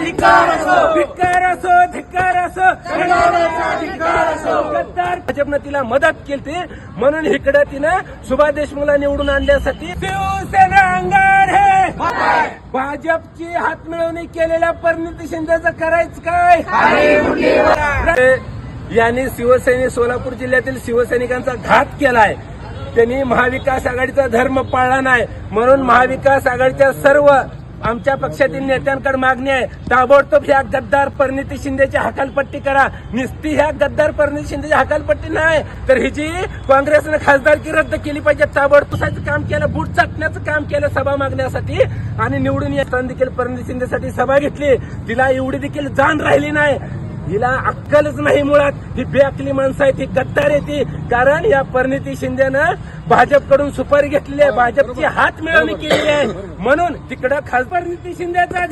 धिक्कार असो, धिक्कार असो, धिक्कार असो, घड्याळाचा धिक्कार असो. गद्दार भाजपनं तिला मदत केली म्हणून इकडे तिनं सुभाष देशमुखला निवडून आणण्यासाठी शिवसेना अंगार है. भाजपची हातमिळवणी केलेल्या परिणिती शिंदेचं करायचं काय? यांनी शिवसैनिक सोलापूर जिल्ह्यातील शिवसैनिकांचा घात केलाय. त्यांनी महाविकास आघाडीचा धर्म पाळला नाही म्हणून महाविकास आघाडीच्या सर्व आमच्या पक्षातील नेत्यांकडे मागणी आहे, ताबडतोब ह्या गद्दार परिणिती शिंदेची हकालपट्टी करा. नुसती ह्या गद्दार परिणिती शिंदेची हकालपट्टी नाही तर ही जी काँग्रेसनं खासदारकी रद्द केली पाहिजे. ताबडतोब काम केलं, बूट चाटण्याचं काम केलं सभा मागण्यासाठी आणि निवडून येताना देखील परिणिती शिंदेसाठी सभा घेतली. तिला एवढी देखील जाण राहिली नाही. हिला अक्कलच नाही मुळात. ही बेअक्कली माणसं आहे, ती गद्दार आहे ती. कारण या परिणिती शिंदेनं भाजपकडून सुपारी घेतलेली आहे, भाजपची हात मिळवणी केलेली आहे म्हणून तिकडं खासदार परिणिती शिंदेचा